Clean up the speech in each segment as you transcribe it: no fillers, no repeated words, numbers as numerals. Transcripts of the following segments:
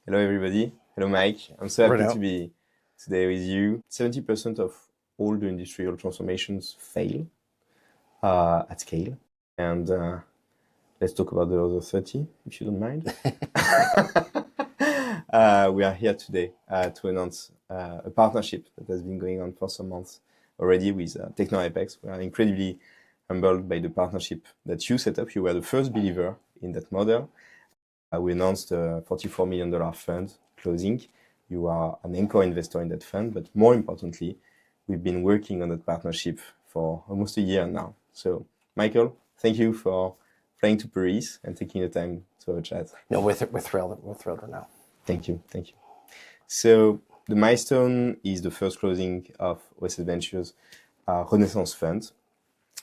Hello, everybody. Hello, Mike. I'm so happy Renan. to be today with you. 70% of all the industrial transformations fail at scale. And let's talk about the other 30, if you don't mind. We are here today to announce a partnership that has been going on for some months already with Teknor Apex. We are incredibly humbled by the partnership that you set up. You were the first believer in that model. We announced a $44 million fund closing. You are an anchor investor in that fund, but more importantly, we've been working on that partnership for almost a year now. So, Michael, thank you for flying to Paris and taking the time to have a chat. No, we're thrilled. We're thrilled right now. Thank you. So, the milestone is the first closing of OSS Ventures Renaissance Fund,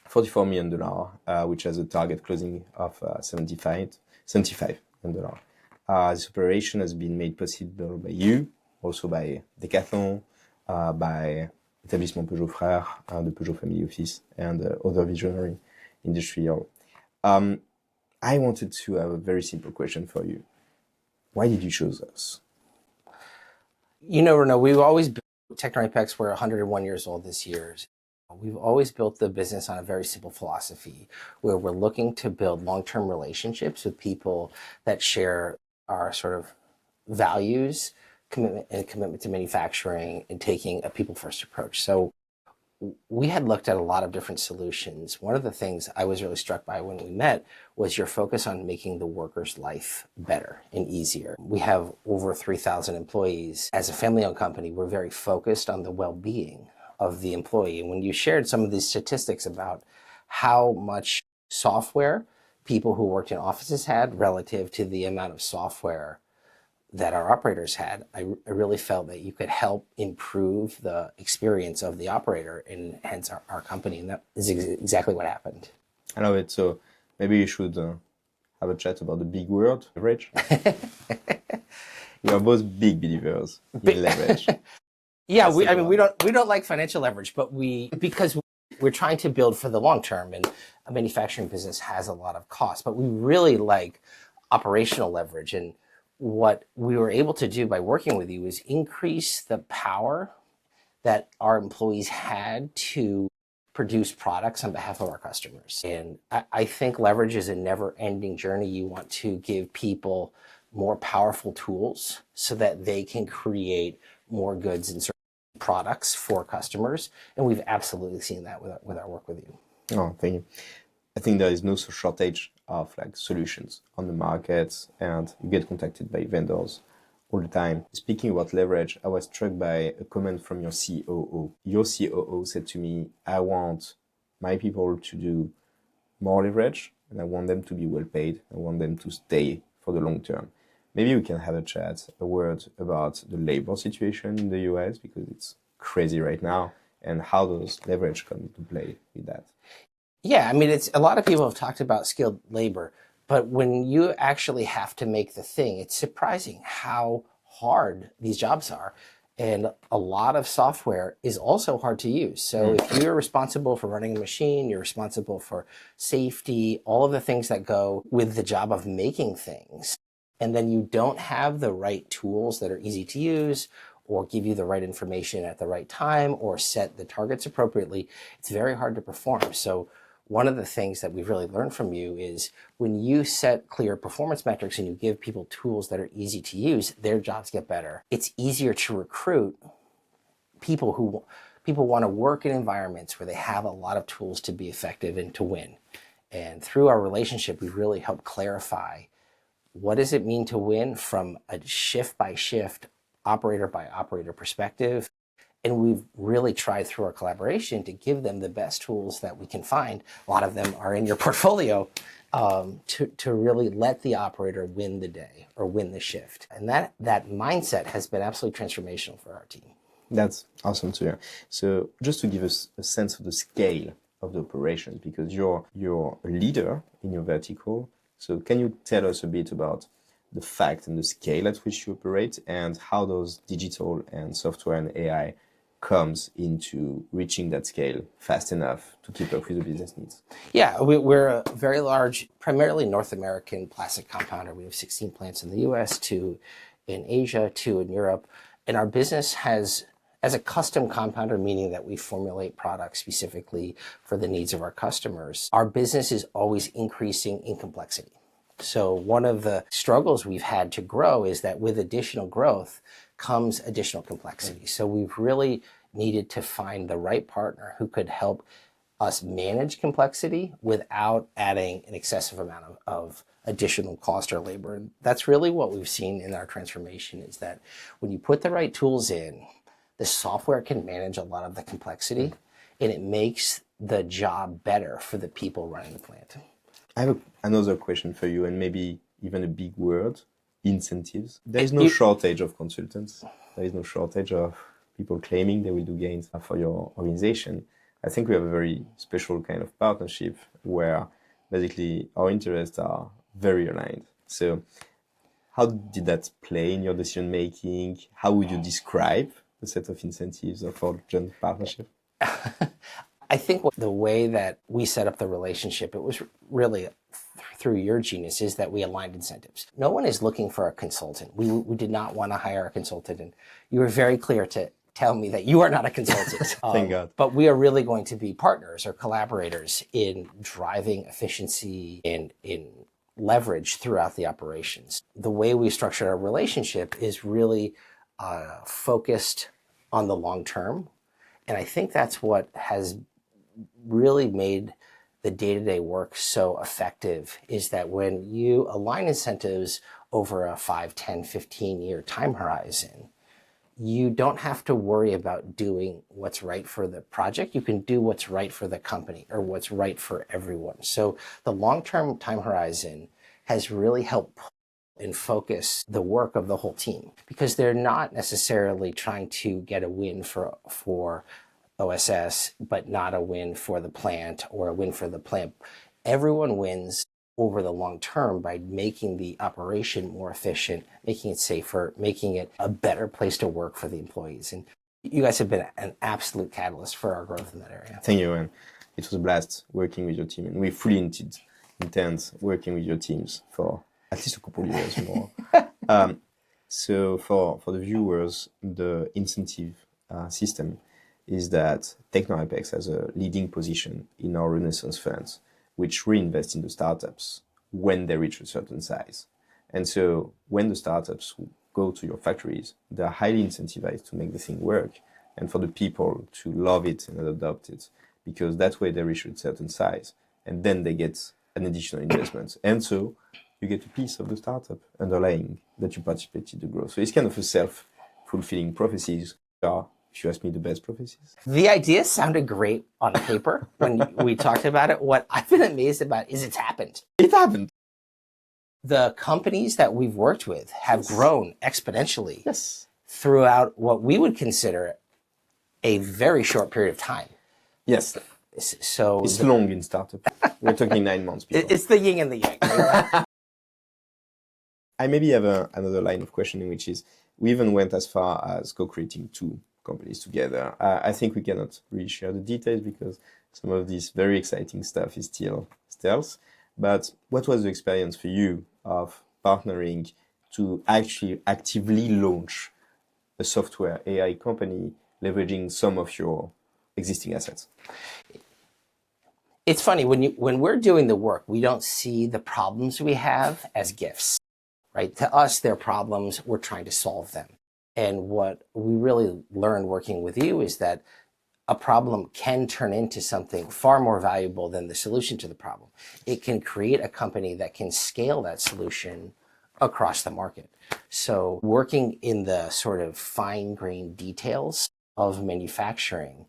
$44 million, which has a target closing of $75 million. This operation has been made possible by you, also by Decathlon, by Établissement Peugeot Frères, the Peugeot Family Office, and other visionary industrial. I wanted to have a very simple question for you. Why did you choose us? You know, Renaud, we've always built Teknor Apex. We're 101 years old this year. We've always built the business on a very simple philosophy where we're looking to build long-term relationships with people that share our sort of values, commitment to manufacturing, and taking a people-first approach. So we had looked at a lot of different solutions. One of the things I was really struck by when we met was your focus on making the worker's life better and easier. We have over 3,000 employees. As a family-owned company, we're very focused on the well-being of the employee. And when you shared some of these statistics about how much software people who worked in offices had relative to the amount of software that our operators had, I really felt that you could help improve the experience of the operator and hence our company. And that is exactly what happened. I love it. So maybe you should have a chat about the big word, leverage. We are both big believers in leverage. Yeah, we don't like financial leverage, but because we're trying to build for the long term, and a manufacturing business has a lot of costs, but we really like operational leverage. And what we were able to do by working with you is increase the power that our employees had to produce products on behalf of our customers. And I think leverage is a never-ending journey. You want to give people more powerful tools so that they can create more goods and products for customers, and we've absolutely seen that with our work with you. Oh, thank you. I think there is no shortage of solutions on the market, and you get contacted by vendors all the time. Speaking about leverage, I was struck by a comment from your COO. Your COO said to me, I want my people to do more leverage, and I want them to be well paid. I want them to stay for the long term. Maybe we can have a word about the labor situation in the US, because it's crazy right now, and how does leverage come into play with that? Yeah, I mean, it's a lot of people have talked about skilled labor, but when you actually have to make the thing, it's surprising how hard these jobs are. And a lot of software is also hard to use. So if you're responsible for running a machine, you're responsible for safety, all of the things that go with the job of making things, and then you don't have the right tools that are easy to use or give you the right information at the right time or set the targets appropriately, it's very hard to perform. So one of the things that we've really learned from you is when you set clear performance metrics and you give people tools that are easy to use, their jobs get better. It's easier to recruit people want to work in environments where they have a lot of tools to be effective and to win. And through our relationship, we've really helped clarify what does it mean to win from a shift by shift, operator by operator perspective. And we've really tried through our collaboration to give them the best tools that we can find. A lot of them are in your portfolio to really let the operator win the day or win the shift. And that mindset has been absolutely transformational for our team. That's awesome to hear. So just to give us a sense of the scale of the operations, because you're a leader in your vertical. So can you tell us a bit about the fact and the scale at which you operate and how those digital and software and AI comes into reaching that scale fast enough to keep up with the business needs? Yeah, we're a very large, primarily North American plastic compounder. We have 16 plants in the US, 2 in Asia, 2 in Europe. And our business has, as a custom compounder, meaning that we formulate products specifically for the needs of our customers, our business is always increasing in complexity. So one of the struggles we've had to grow is that with additional growth comes additional complexity. So we've really needed to find the right partner who could help us manage complexity without adding an excessive amount of additional cost or labor. And that's really what we've seen in our transformation, is that when you put the right tools in, the software can manage a lot of the complexity, and it makes the job better for the people running the plant. I have another question for you, and maybe even a big word: incentives. There is no shortage of consultants. There is no shortage of people claiming they will do gains for your organization. I think we have a very special kind of partnership where basically our interests are very aligned. So how did that play in your decision making? How would you describe the set of incentives of our joint partnership? I think the way that we set up the relationship, it was really through your genius, is that we aligned incentives. No one is looking for a consultant. We did not want to hire a consultant, and you were very clear to tell me that you are not a consultant. Thank God. But we are really going to be partners or collaborators in driving efficiency and in leverage throughout the operations. The way we structured our relationship is really focused on the long term. And I think that's what has really made the day-to-day work so effective, is that when you align incentives over a 5, 10, 15-year time horizon, you don't have to worry about doing what's right for the project. You can do what's right for the company, or what's right for everyone. So the long-term time horizon has really helped and focus the work of the whole team, because they're not necessarily trying to get a win for OSS, but not a win for the plant or a win for the plant. Everyone wins over the long term by making the operation more efficient, making it safer, making it a better place to work for the employees. And you guys have been an absolute catalyst for our growth in that area. Thank you, and it was a blast working with your team, and we fully intend working with your teams for at least a couple of years more. So for the viewers, the incentive system is that Teknor Apex has a leading position in our Renaissance funds, which reinvest in the startups when they reach a certain size. And so when the startups go to your factories, they're highly incentivized to make the thing work, and for the people to love it and adopt it, because that way they reach a certain size, and then they get an additional investment. And so you get a piece of the startup underlying that you participated in the growth. So it's kind of a self-fulfilling prophecies. If you ask me, the best prophecies. The idea sounded great on paper when we talked about it. What I've been amazed about is it's happened. It happened. The companies that we've worked with have grown exponentially throughout what we would consider a very short period of time. Yes. So it's long in startup. We're talking 9 months. It's the yin and the yang. Right? I maybe have another line of questioning, which is, we even went as far as co-creating 2 companies together. I think we cannot really share the details because some of this very exciting stuff is still stealth. But what was the experience for you of partnering to actually actively launch a software AI company leveraging some of your existing assets? It's funny, when we're doing the work, we don't see the problems we have as gifts, right? To us, they're problems, we're trying to solve them. And what we really learned working with you is that a problem can turn into something far more valuable than the solution to the problem. It can create a company that can scale that solution across the market. So working in the sort of fine-grained details of manufacturing,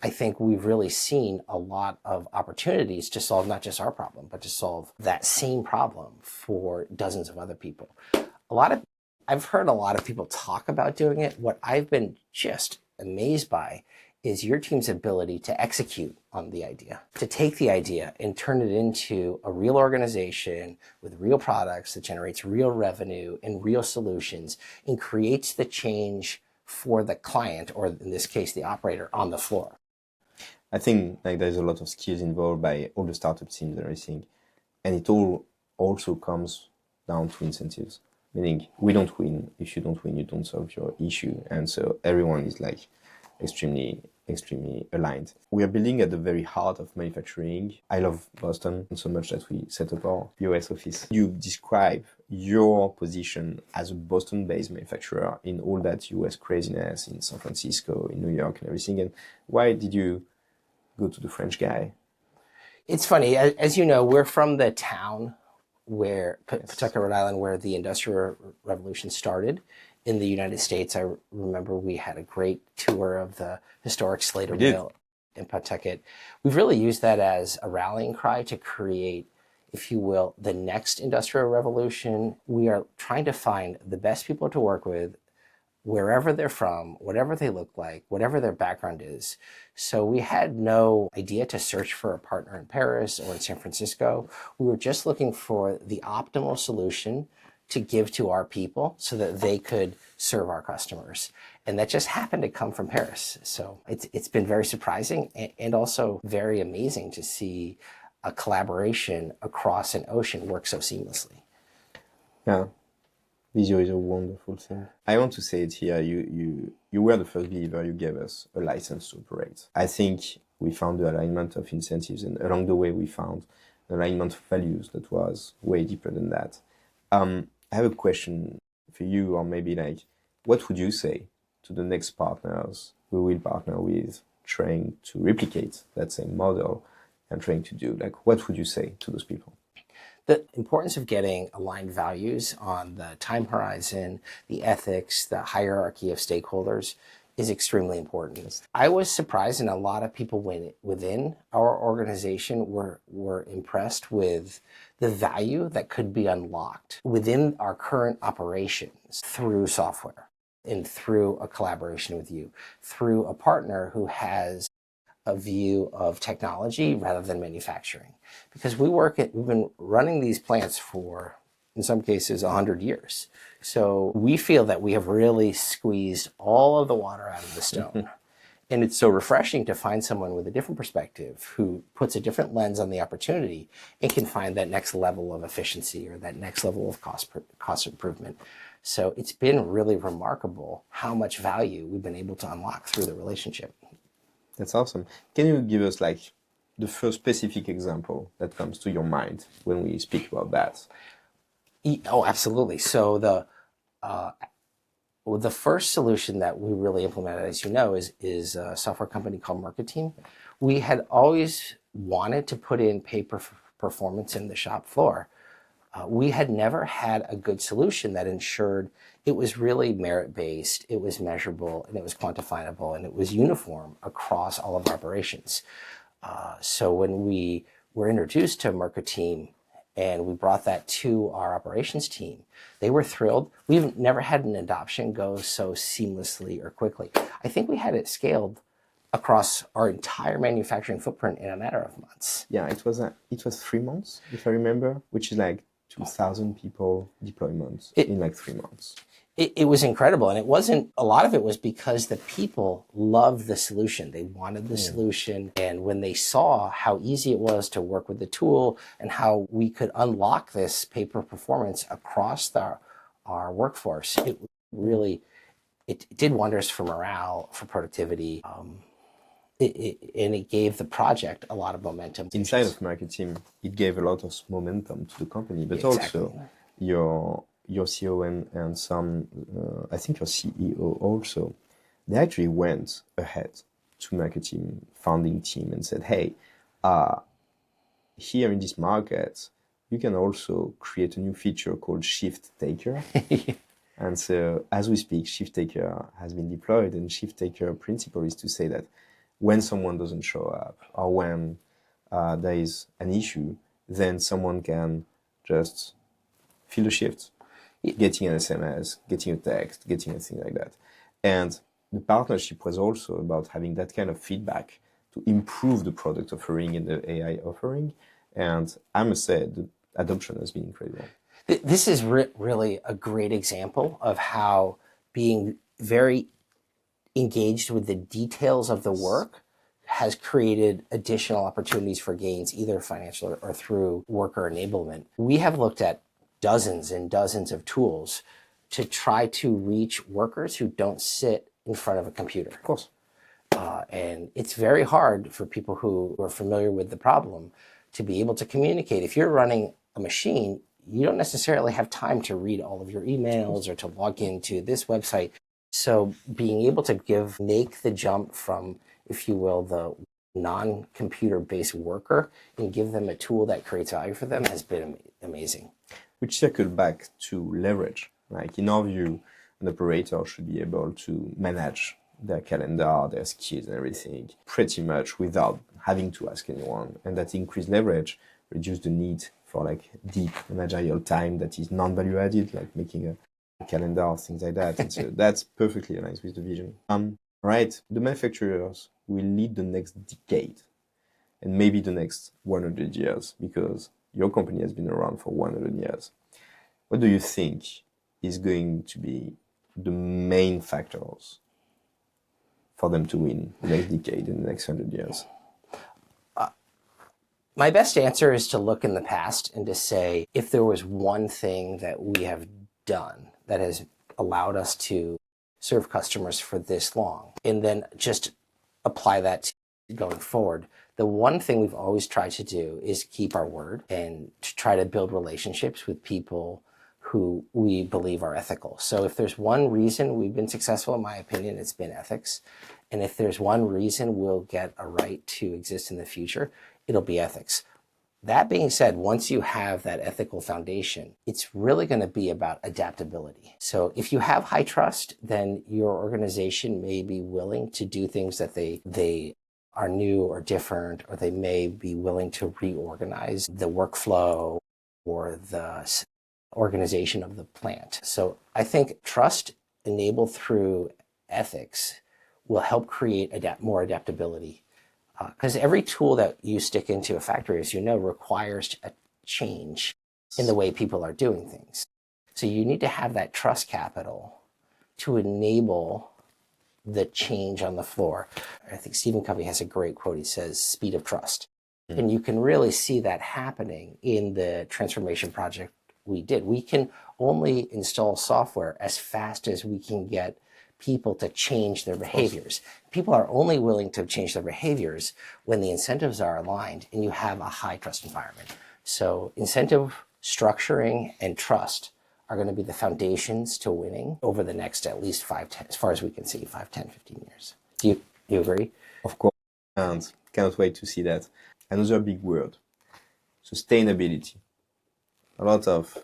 I think we've really seen a lot of opportunities to solve not just our problem, but to solve that same problem for dozens of other people. I've heard a lot of people talk about doing it. What I've been just amazed by is your team's ability to execute on the idea, to take the idea and turn it into a real organization with real products that generates real revenue and real solutions and creates the change for the client, or in this case, the operator on the floor. I think there's a lot of skills involved by all the startup teams and everything. And it all also comes down to incentives. meaning we don't win. If you don't win, you don't solve your issue. And so everyone is like extremely aligned. We are building at the very heart of manufacturing. I love Boston so much that we set up our US office. You describe your position as a Boston-based manufacturer in all that US craziness in San Francisco, in New York and everything. And why did you go to the French guy? It's funny, as you know, we're from the town where Pawtucket, Rhode Island, where the Industrial Revolution started in the United States. I remember we had a great tour of the historic Slater Mill in Pawtucket. We've really used that as a rallying cry to create, if you will, the next Industrial Revolution. We are trying to find the best people to work with, wherever they're from, whatever they look like, whatever their background is. So we had no idea to search for a partner in Paris or in San Francisco. We were just looking for the optimal solution to give to our people so that they could serve our customers. And that just happened to come from Paris. So it's been very surprising and also very amazing to see a collaboration across an ocean work so seamlessly. Yeah. Visio is a wonderful thing. I want to say it here. You were the first believer. You gave us a license to operate. I think we found the alignment of incentives, and along the way we found an alignment of values that was way deeper than that. I have a question for you, or maybe like, what would you say to the next partners who will partner with, trying to replicate that same model and trying to do, like, what would you say to those people? The importance of getting aligned values on the time horizon, the ethics, the hierarchy of stakeholders is extremely important. I was surprised, and a lot of people within our organization were impressed with the value that could be unlocked within our current operations through software and through a collaboration with you, through a partner who has a view of technology rather than manufacturing. Because we've been running these plants for, in some cases, 100 years. So we feel that we have really squeezed all of the water out of the stone. And it's so refreshing to find someone with a different perspective who puts a different lens on the opportunity and can find that next level of efficiency or that next level of cost improvement. So it's been really remarkable how much value we've been able to unlock through the relationship. That's awesome. Can you give us like the first specific example that comes to your mind when we speak about that? Oh, absolutely. So the first solution that we really implemented, as you know, is a software company called Marketing. We had always wanted to put in pay-per-performance in the shop floor. We had never had a good solution that ensured it was really merit-based, it was measurable, and it was quantifiable, and it was uniform across all of our operations. So when we were introduced to Marketing and we brought that to our operations team, they were thrilled. We've never had an adoption go so seamlessly or quickly. I think we had it scaled across our entire manufacturing footprint in a matter of months. Yeah, it was 3 months, if I remember, which is like 2,000 people deployments in like 3 months. It was incredible. And a lot of it was because the people loved the solution. They wanted the solution. And when they saw how easy it was to work with the tool and how we could unlock this pay-per-performance across our workforce, it did wonders for morale, for productivity. And it gave the project a lot of momentum. Inside of Marketing, it gave a lot of momentum to the company, but also your CEO and some, I think your CEO also, they actually went ahead to Marketing founding team and said, hey, here in this market, you can also create a new feature called Shift Taker. And so as we speak, Shift Taker has been deployed, and Shift Taker principle is to say that when someone doesn't show up or when there is an issue, then someone can just fill the shift, getting an SMS, getting a text, getting a thing like that. And the partnership was also about having that kind of feedback to improve the product offering and the AI offering. And I must say, the adoption has been incredible. This is really a great example of how being very engaged with the details of the work has created additional opportunities for gains, either financial or through worker enablement. We have looked at dozens and dozens of tools to try to reach workers who don't sit in front of a computer. Of course. And it's very hard for people who are familiar with the problem to be able to communicate. If you're running a machine, you don't necessarily have time to read all of your emails or to log into this website. So being able to make the jump from, if you will, the non-computer based worker and give them a tool that creates value for them has been amazing. Which circle back to leverage. Like in our view, an operator should be able to manage their calendar, their skills and everything pretty much without having to ask anyone. And that increased leverage reduce the need for like deep managerial time that is non-value added, like making a calendar or things like that. And so that's perfectly aligned with the vision. Right, the manufacturers will lead the next decade and maybe the next 100 years because your company has been around for 100 years. What do you think is going to be the main factors for them to win the next decade and the next 100 years? My best answer is to look in the past and to say, if there was one thing that we have done that has allowed us to serve customers for this long, and then just apply that to going forward. The one thing we've always tried to do is keep our word and to try to build relationships with people who we believe are ethical. So if there's one reason we've been successful, in my opinion, it's been ethics. And if there's one reason we'll get a right to exist in the future, it'll be ethics. That being said, once you have that ethical foundation, it's really going to be about adaptability. So if you have high trust, then your organization may be willing to do things that they are new or different, or they may be willing to reorganize the workflow or the organization of the plant. So I think trust enabled through ethics will help create more adaptability. Because every tool that you stick into a factory, as you know, requires a change in the way people are doing things. So you need to have that trust capital to enable the change on the floor. I think Stephen Covey has a great quote. He says, speed of trust. Mm-hmm. And you can really see that happening in the transformation project we did. We can only install software as fast as we can get people to change their behaviors. People are only willing to change their behaviors when the incentives are aligned and you have a high trust environment. So incentive structuring and trust are going to be the foundations to winning over the next at least 5-10, as far as we can see, 5, 10, 15 years. Do you agree? Of course, and cannot wait to see that. Another big word, sustainability. A lot of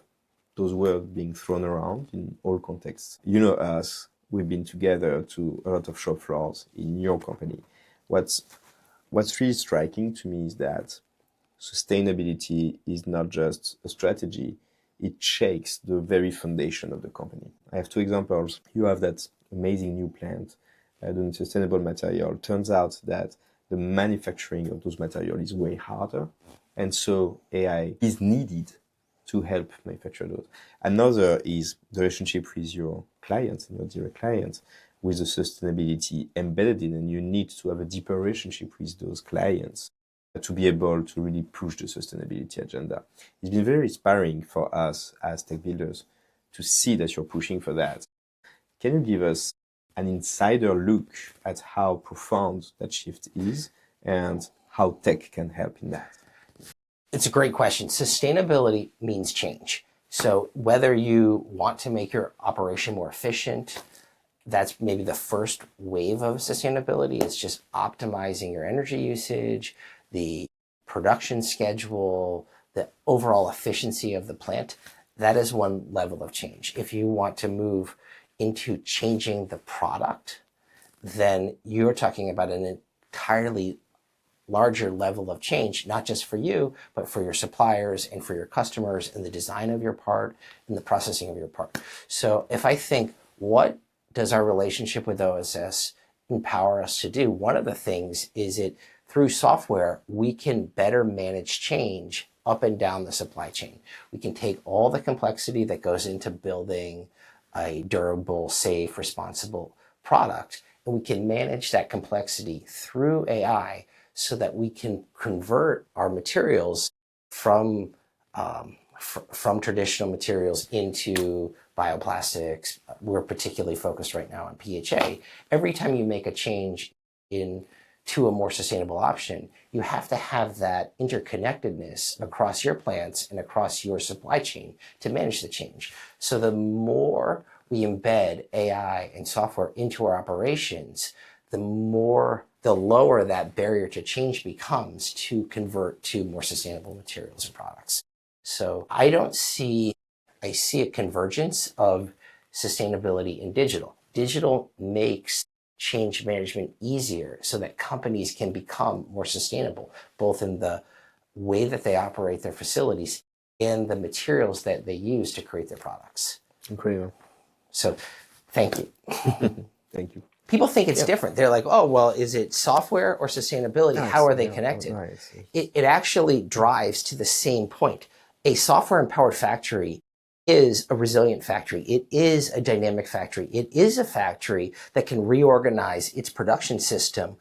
those words being thrown around in all contexts. You know us. We've been together to a lot of shop floors in your company. What's really striking to me is that sustainability is not just a strategy, it shakes the very foundation of the company. I have 2 examples. You have that amazing new plant doing sustainable material. Turns out that the manufacturing of those materials is way harder, and so AI is needed to help manufacture those. Another is the relationship with your clients and your direct clients with the sustainability embedded in, and you need to have a deeper relationship with those clients to be able to really push the sustainability agenda. It's been very inspiring for us as tech builders to see that you're pushing for that. Can you give us an insider look at how profound that shift is and how tech can help in that? It's a great question. Sustainability means change. So whether you want to make your operation more efficient, that's maybe the first wave of sustainability. It's just optimizing your energy usage, the production schedule, the overall efficiency of the plant. That is one level of change. If you want to move into changing the product, then you're talking about an entirely larger level of change, not just for you, but for your suppliers and for your customers and the design of your part and the processing of your part. So if I think, what does our relationship with OSS empower us to do? One of the things is through software, we can better manage change up and down the supply chain. We can take all the complexity that goes into building a durable, safe, responsible product, and we can manage that complexity through AI so that we can convert our materials from from traditional materials into bioplastics. We're particularly focused right now on PHA. Every time you make a change into a more sustainable option, you have to have that interconnectedness across your plants and across your supply chain to manage the change. So the more we embed AI and software into our operations, the lower that barrier to change becomes to convert to more sustainable materials and products. So I see a convergence of sustainability and digital. Digital makes change management easier so that companies can become more sustainable, both in the way that they operate their facilities and the materials that they use to create their products. Incredible. So thank you. Thank you. People think it's different. They're like, oh, well, is it software or sustainability? Nice. How are they connected? Nice. It actually drives to the same point. A software-empowered factory is a resilient factory. It is a dynamic factory. It is a factory that can reorganize its production system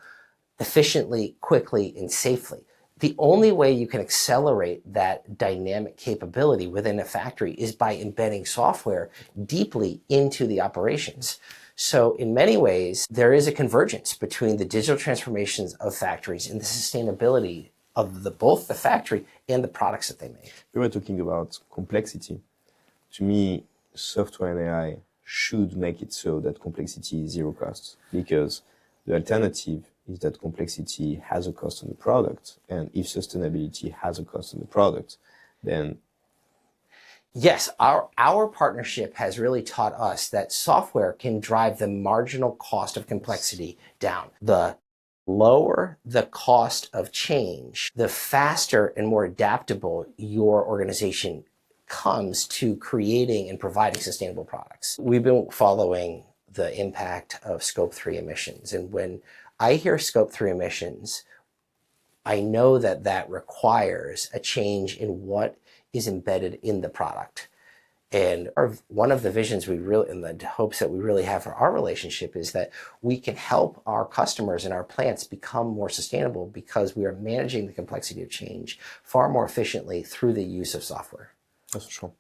efficiently, quickly, and safely. The only way you can accelerate that dynamic capability within a factory is by embedding software deeply into the operations. So in many ways, there is a convergence between the digital transformations of factories and the sustainability of both the factory and the products that they make. We were talking about complexity. To me, software and AI should make it so that complexity is zero cost, because the alternative is that complexity has a cost on the product. And if sustainability has a cost on the product, then... Yes, our partnership has really taught us that software can drive the marginal cost of complexity down. The lower the cost of change, the faster and more adaptable your organization comes to creating and providing sustainable products. We've been following the impact of Scope 3 emissions. And when I hear Scope 3 emissions, I know that that requires a change in what is embedded in the product. And one of the visions and the hopes that we really have for our relationship is that we can help our customers and our plants become more sustainable because we are managing the complexity of change far more efficiently through the use of software. That's for sure.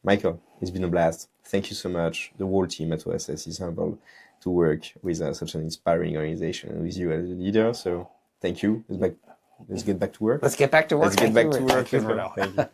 Michael, it's been a blast. Thank you so much. The whole team at OSS is humbled to work with such an inspiring organization and with you as a leader. So thank you. Let's get back to work. Let's get back to work. Let's get back to work. Thank you, Renan. Thank you.